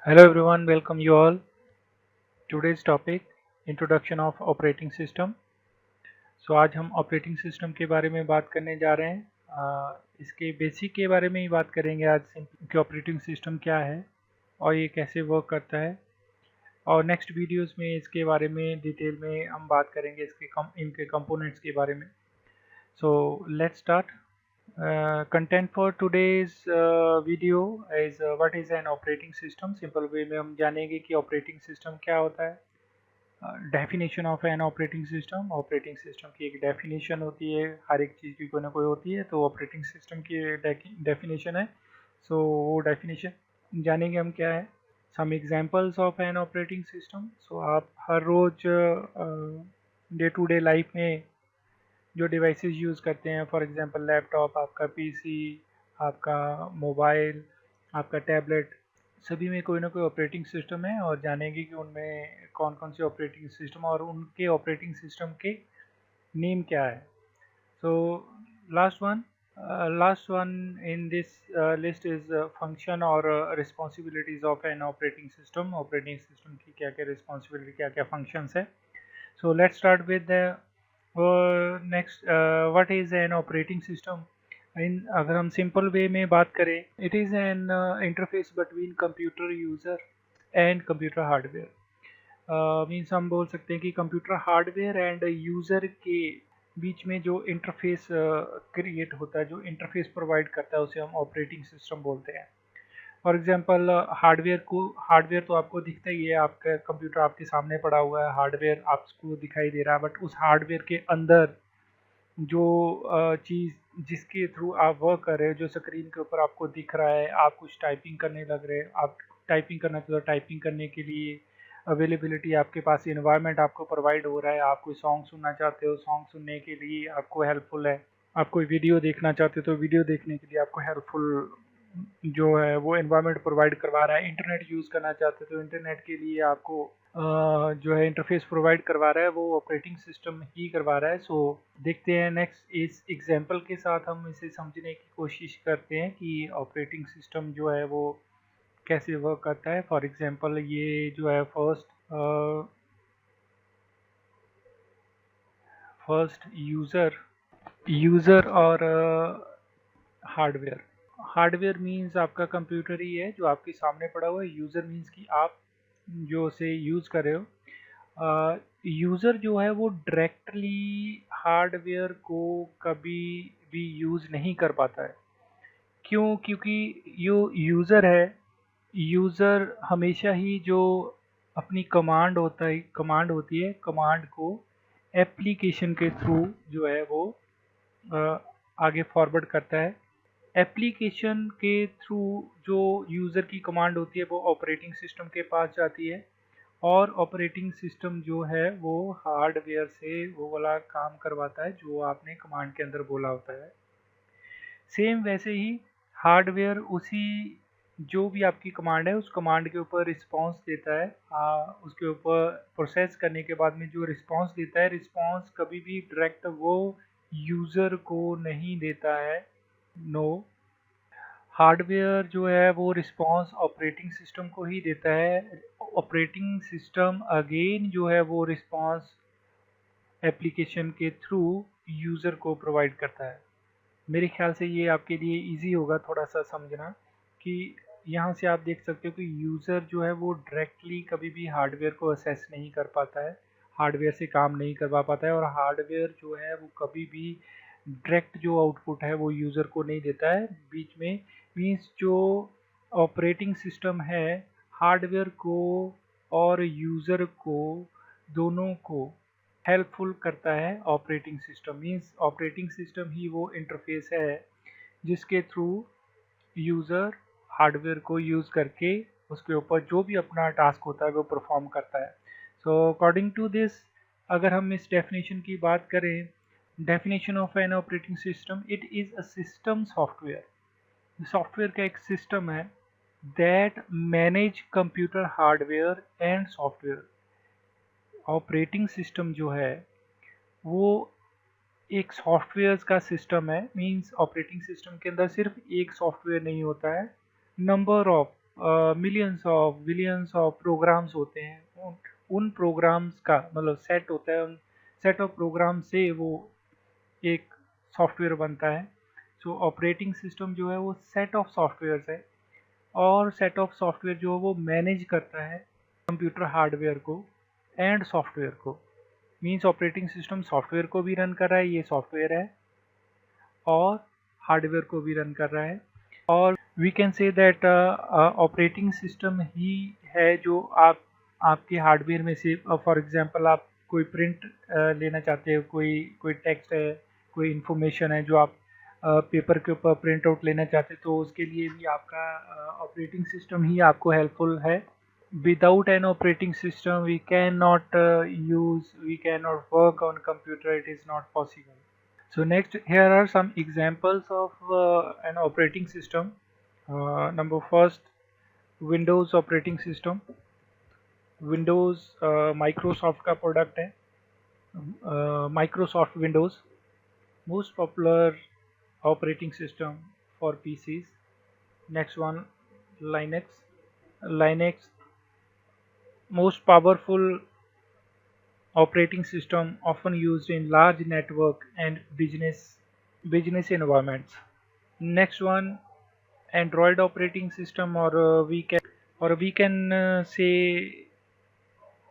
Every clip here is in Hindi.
Hello everyone, welcome you all. Today's topic Introduction of Operating System. आज हम ऑपरेटिंग सिस्टम के बारे में बात करने जा रहे हैं। इसके बेसिक के बारे में ही बात करेंगे आज कि ऑपरेटिंग सिस्टम क्या है और ये कैसे वर्क करता है। और नेक्स्ट वीडियोस में इसके बारे में डिटेल में हम बात करेंगे इनके कंपोनेंट्स के बारे में। Let's start. Content for today's video is what is an operating system. Simple way में हम जानेंगे कि ऑपरेटिंग सिस्टम क्या होता है। Definition of an operating system की एक डेफिनेशन होती है, हर एक चीज़ की कोई ना कोई होती है, तो ऑपरेटिंग सिस्टम की डेफिनेशन है। वो डेफिनेशन जानेंगे हम क्या है। Some examples of an operating system. आप हर रोज़ डे टू डे लाइफ में जो डिवाइसेस यूज़ करते हैं, फॉर एग्जांपल लैपटॉप, आपका पीसी, आपका मोबाइल, आपका टैबलेट, सभी में कोई ना कोई ऑपरेटिंग सिस्टम है और जानेंगे कि उनमें कौन कौन से ऑपरेटिंग सिस्टम और उनके ऑपरेटिंग सिस्टम के नेम क्या है। So last one in this list is function और responsibilities of an operating system. Operating system की क्या क्या रिस्पॉन्सिबिलिटी, क्या क्या फंक्शंस है। So let's start with next, what is an operating system. अगर हम सिंपल वे में बात करें, it is an interface between computer user and computer hardware. Means हम बोल सकते हैं कि कंप्यूटर हार्डवेयर एंड यूज़र के बीच में जो इंटरफेस क्रिएट होता है, जो इंटरफेस प्रोवाइड करता है, उसे हम ऑपरेटिंग सिस्टम बोलते हैं। फॉर एग्जांपल हार्डवेयर तो आपको दिखता ही है, आपका कंप्यूटर आपके सामने पड़ा हुआ है, हार्डवेयर आपको दिखाई दे रहा है, बट उस हार्डवेयर के अंदर जो चीज़ जिसके थ्रू आप वर्क कर रहे हो, जो स्क्रीन के ऊपर आपको दिख रहा है, आप कुछ टाइपिंग करने लग रहे हैं, आप टाइपिंग करना चाहते हो, टाइपिंग करने के लिए अवेलेबिलिटी आपके पास, इन्वायरमेंट आपको प्रोवाइड हो रहा है, आप कोई सॉन्ग सुनना चाहते हो, सॉन्ग सुनने के लिए आपको हेल्पफुल है, आप कोई वीडियो देखना चाहते हो तो वीडियो देखने के लिए आपको हेल्पफुल जो है वो एनवायरनमेंट प्रोवाइड करवा रहा है। इंटरनेट यूज़ करना चाहते हो तो इंटरनेट के लिए आपको जो है इंटरफेस प्रोवाइड करवा रहा है, वो ऑपरेटिंग सिस्टम ही करवा रहा है। देखते हैं नेक्स्ट, इस एग्जांपल के साथ हम इसे समझने की कोशिश करते हैं कि ऑपरेटिंग सिस्टम जो है वो कैसे वर्क करता है। फॉर एग्जांपल ये जो है फर्स्ट यूज़र और हार्डवेयर। हार्डवेयर मीन्स आपका कंप्यूटर ही है जो आपके सामने पड़ा हुआ है। यूज़र मीन्स कि आप जो उसे यूज़ कर रहे हो। यूज़र जो है वो डायरेक्टली हार्डवेयर को कभी भी यूज़ नहीं कर पाता है। क्यों? क्योंकि जो यूज़र है, यूज़र हमेशा ही जो अपनी कमांड होती है, कमांड को एप्लीकेशन के थ्रू जो है वो अ, आगे फॉरवर्ड करता है। एप्लीकेशन के थ्रू जो यूज़र की कमांड होती है वो ऑपरेटिंग सिस्टम के पास जाती है और ऑपरेटिंग सिस्टम जो है वो हार्डवेयर से वो वाला काम करवाता है जो आपने कमांड के अंदर बोला होता है। सेम वैसे ही हार्डवेयर उसी जो भी आपकी कमांड है उस कमांड के ऊपर रिस्पांस देता है। उसके ऊपर प्रोसेस करने के बाद में जो रिस्पांस देता है, रिस्पांस कभी भी डायरेक्ट वो यूज़र को नहीं देता है। नो, हार्डवेयर जो है वो रिस्पांस ऑपरेटिंग सिस्टम को ही देता है। ऑपरेटिंग सिस्टम अगेन जो है वो रिस्पांस एप्लीकेशन के थ्रू यूज़र को प्रोवाइड करता है। मेरे ख्याल से ये आपके लिए इजी होगा थोड़ा सा समझना कि यहाँ से आप देख सकते हो कि यूज़र जो है वो डायरेक्टली कभी भी हार्डवेयर को असेस नहीं कर पाता है, हार्डवेयर से काम नहीं करवा पाता है, और हार्डवेयर जो है वो कभी भी डायरेक्ट जो आउटपुट है वो यूज़र को नहीं देता है। बीच में मीन्स जो ऑपरेटिंग सिस्टम है हार्डवेयर को और यूज़र को दोनों को हेल्पफुल करता है। Operating system means operating system ही वो इंटरफेस है जिसके थ्रू यूज़र हार्डवेयर को यूज़ करके उसके ऊपर जो भी अपना टास्क होता है वो परफॉर्म करता है। अकॉर्डिंग टू दिस, अगर हम इस डेफिनेशन की बात करें, definition of an operating system, it is a system software. Software का एक सिस्टम है that manage computer hardware and software. Operating system जो है वो एक सॉफ्टवेयर का सिस्टम है। मींस ऑपरेटिंग सिस्टम के अंदर सिर्फ एक सॉफ्टवेयर नहीं होता है, number of billions of programs होते हैं, उन प्रोग्राम्स का मतलब सेट होता है, उन सेट ऑफ प्रोग्राम से वो एक सॉफ्टवेयर बनता है। सो ऑपरेटिंग सिस्टम जो है वो सेट ऑफ सॉफ्टवेयर्स है, और सेट ऑफ सॉफ्टवेयर जो है वो मैनेज करता है कंप्यूटर हार्डवेयर को एंड सॉफ्टवेयर को। मीन्स ऑपरेटिंग सिस्टम सॉफ्टवेयर को भी रन कर रहा है, ये सॉफ्टवेयर है, और हार्डवेयर को भी रन कर रहा है। और we can say that operating system ही है जो आपके हार्डवेयर में से, फॉर एग्जांपल आप कोई प्रिंट लेना चाहते हो, कोई कोई टेक्स्ट है, कोई इन्फॉर्मेशन है जो आप पेपर के ऊपर प्रिंट आउट लेना चाहते हो, तो उसके लिए भी आपका ऑपरेटिंग सिस्टम ही आपको हेल्पफुल है। Without an operating system we cannot work on computer, it is not possible. So next, here are some examples of an operating system. Number first, Windows operating system. Windows Microsoft का product है, Microsoft Windows, most popular operating system for PCs. Next one, Linux. Linux, most powerful operating system often used in large network and business environments. Next one, Android operating system, or we can say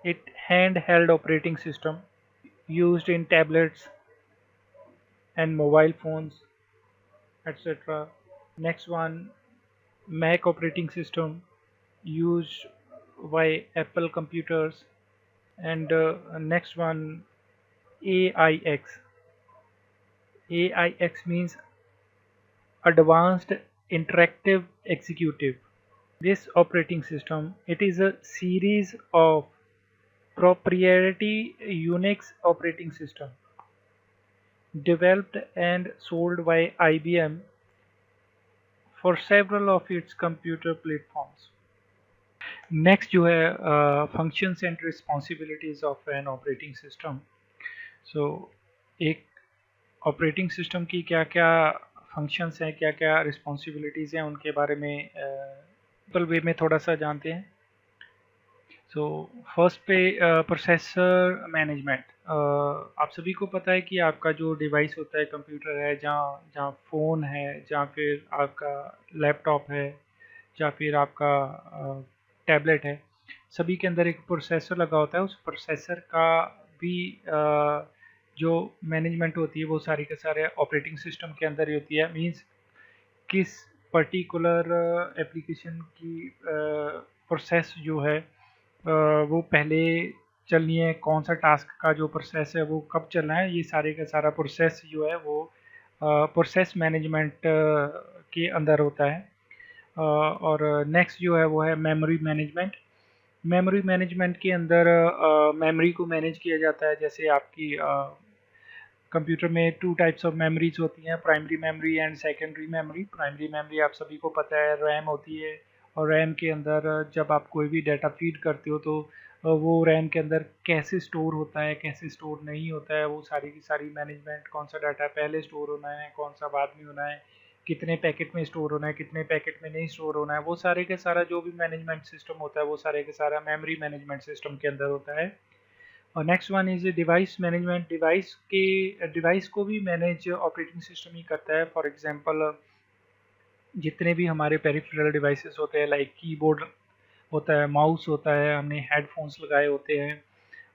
it handheld operating system used in tablets and mobile phones, etc. Next one, Mac operating system used by Apple computers. And next one, AIX. AIX means Advanced Interactive Executive. This operating system, it is a series of proprietary Unix operating system developed and sold by IBM for several of its computer platforms. Next जो है functions and responsibilities of an operating system. So एक ऑपरेटिंग सिस्टम की क्या क्या फंक्शंस हैं, क्या क्या रिस्पॉन्सिबिलिटीज़ हैं, उनके बारे में सिंपल वे में थोड़ा सा जानते हैं। सो फर्स्ट पे प्रोसेसर मैनेजमेंट। आप सभी को पता है कि आपका जो डिवाइस होता है, कंप्यूटर है, जहाँ जहाँ फ़ोन है, जहाँ फिर आपका लैपटॉप है, या फिर आपका टैबलेट है, सभी के अंदर एक प्रोसेसर लगा होता है। उस प्रोसेसर का भी जो मैनेजमेंट होती है वो सारी के सारे ऑपरेटिंग सिस्टम के अंदर ही होती है। मींस किस पर्टिकुलर एप्लीकेशन की प्रोसेस जो है वो पहले चलनी है, कौन सा टास्क का जो प्रोसेस है वो कब चलना है, ये सारे का सारा प्रोसेस जो है वो प्रोसेस मैनेजमेंट के अंदर होता है। और नेक्स्ट जो है वो है मेमोरी मैनेजमेंट। मेमोरी मैनेजमेंट के अंदर मेमोरी को मैनेज किया जाता है। जैसे आपकी कंप्यूटर में टू टाइप्स ऑफ मेमोरीज होती हैं, primary memory and secondary memory. Primary memory आप सभी को पता है रैम होती है, और रैम के अंदर जब आप कोई भी डाटा फीड करते हो तो वो रैम के अंदर कैसे स्टोर होता है, कैसे स्टोर नहीं होता है, वो सारी की सारी मैनेजमेंट, कौन सा डाटा पहले स्टोर होना है, कौन सा बाद में होना है, कितने पैकेट में स्टोर होना है, कितने पैकेट में नहीं स्टोर होना है, वो सारे के सारा जो भी मैनेजमेंट सिस्टम होता है वो सारे के सारा मेमोरी मैनेजमेंट सिस्टम के अंदर होता है। और next one is device management. Device को भी मैनेज ऑपरेटिंग सिस्टम ही करता है। फॉर एग्जांपल जितने भी हमारे पेरिफेरल डिवाइसेस होते हैं, लाइक कीबोर्ड होता है, माउस होता है, हमने हेडफोन्स लगाए होते हैं,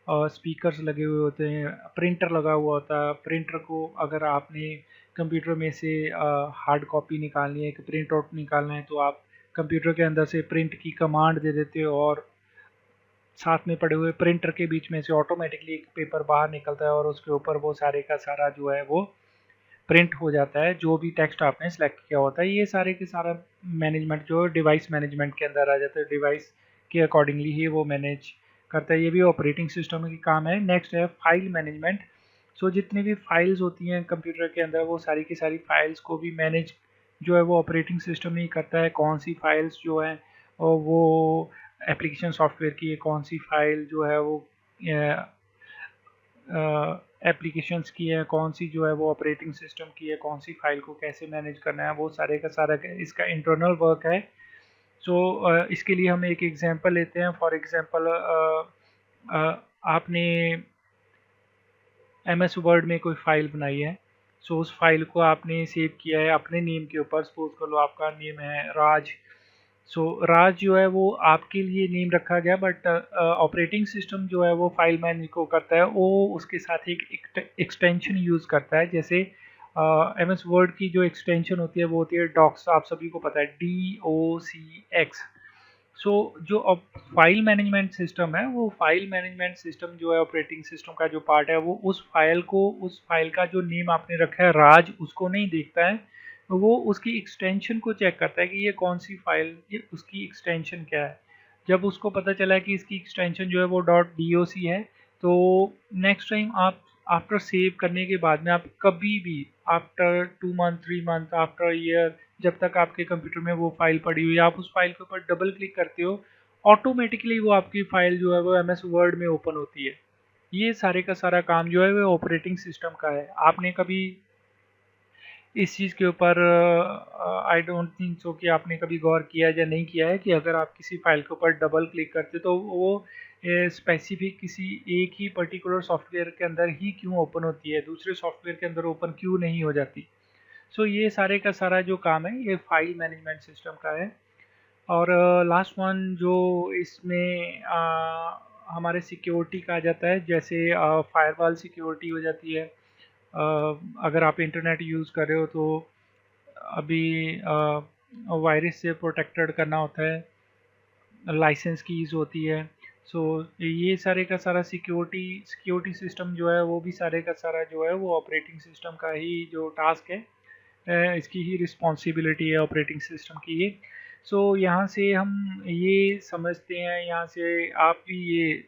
और स्पीकर्स लगे हुए होते हैं, प्रिंटर लगा हुआ होता है। प्रिंटर को अगर आपने कंप्यूटर में से हार्ड कॉपी निकालनी है, एक प्रिंट आउट निकालना है, तो आप कंप्यूटर के अंदर से प्रिंट की कमांड दे देते हो, और साथ में पड़े हुए प्रिंटर के बीच में से ऑटोमेटिकली एक पेपर बाहर निकलता है, और उसके ऊपर वो सारे का सारा जो है वो प्रिंट हो जाता है, जो भी टेक्स्ट आपने सेलेक्ट किया होता है। ये सारे के सारा मैनेजमेंट जो डिवाइस मैनेजमेंट के अंदर आ जाता है, डिवाइस के अकॉर्डिंगली ही वो मैनेज करता है। ये भी ऑपरेटिंग सिस्टम की काम है। नेक्स्ट है फाइल मैनेजमेंट। सो जितनी भी फाइल्स होती हैं कंप्यूटर के अंदर, वो सारी की सारी फाइल्स को भी मैनेज जो है वो ऑपरेटिंग सिस्टम ही करता है। कौन सी फाइल्स जो है और वो एप्लीकेशन सॉफ्टवेयर की कौन सी फाइल जो है वो एप्लीकेशंस की है, कौन सी जो है वो ऑपरेटिंग सिस्टम की है, कौन सी फाइल को कैसे मैनेज करना है, वो सारे का सारा इसका इंटरनल वर्क है। इसके लिए हम एक एग्जांपल लेते हैं। फॉर एग्जांपल आपने एम एस वर्ड में कोई फ़ाइल बनाई है। उस फाइल को आपने सेव किया है अपने नेम के ऊपर। सपोज कर लो आपका नेम है राज। राज जो है वो आपके लिए नेम रखा गया, बट ऑपरेटिंग सिस्टम जो है वो फाइल मैनेज को करता है, वो उसके साथ एक एक्सटेंशन यूज़ करता है। जैसे एम एस वर्ड की जो एक्सटेंशन होती है वो होती है डॉक्स, आप सभी को पता है, DOCX। जो अब फाइल मैनेजमेंट सिस्टम है, वो फाइल मैनेजमेंट सिस्टम जो है ऑपरेटिंग सिस्टम का जो पार्ट है, वो उस फाइल का जो नेम आपने रखा है राज, उसको नहीं देखता है। वो उसकी एक्सटेंशन को चेक करता है कि ये कौन सी फाइल, ये उसकी एक्सटेंशन क्या है। जब उसको पता चला कि इसकी एक्सटेंशन जो है वो .doc है, तो नेक्स्ट टाइम आप आफ्टर सेव करने के बाद में आप कभी भी after 2 month 3 month after year, जब तक आपके कंप्यूटर में वो फाइल पड़ी हुई है, आप उस फाइल के ऊपर डबल क्लिक करते हो, ऑटोमेटिकली वो आपकी फाइल जो है वो एम एस वर्ड में ओपन होती है। ये सारे का सारा काम जो है वो ऑपरेटिंग सिस्टम का है। आपने कभी इस चीज़ के ऊपर आई डोंट थिंक सो कि आपने कभी गौर किया या नहीं किया है कि अगर आप किसी फाइल के ऊपर डबल क्लिक करते तो वो स्पेसिफिक किसी एक ही पर्टिकुलर सॉफ्टवेयर के अंदर ही क्यों ओपन होती है, दूसरे सॉफ्टवेयर के अंदर ओपन क्यों नहीं हो जाती। ये सारे का सारा जो काम है ये फाइल मैनेजमेंट सिस्टम का है। और लास्ट वन जो इसमें हमारे सिक्योरिटी का आ जाता है, जैसे फायरवॉल सिक्योरिटी हो जाती है। अगर आप इंटरनेट यूज़ कर रहे हो तो अभी वायरस से प्रोटेक्टेड करना होता है, लाइसेंस कीज़ होती है। ये सारे का सारा सिक्योरिटी सिस्टम जो है वो भी सारे का सारा जो है वो ऑपरेटिंग सिस्टम का ही जो टास्क है, इसकी ही रिस्पॉन्सिबिलिटी है ऑपरेटिंग सिस्टम की ये। यहाँ से हम ये समझते हैं, यहाँ से आप भी ये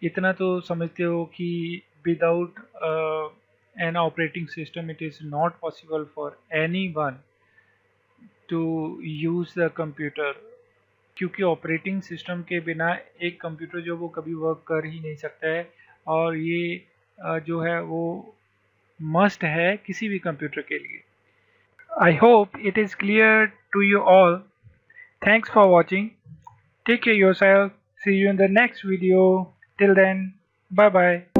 इतना तो समझते हो कि without an operating system it is not possible for any one two use the computer. क्योंकि ऑपरेटिंग सिस्टम के बिना एक कंप्यूटर जो वो कभी वर्क कर ही नहीं सकता है। और ये जो है वो मस्ट है किसी भी कंप्यूटर के लिए। I hope it is clear to you all. Thanks for watching. Take care of yourself. See you in the next video. Till then, bye bye.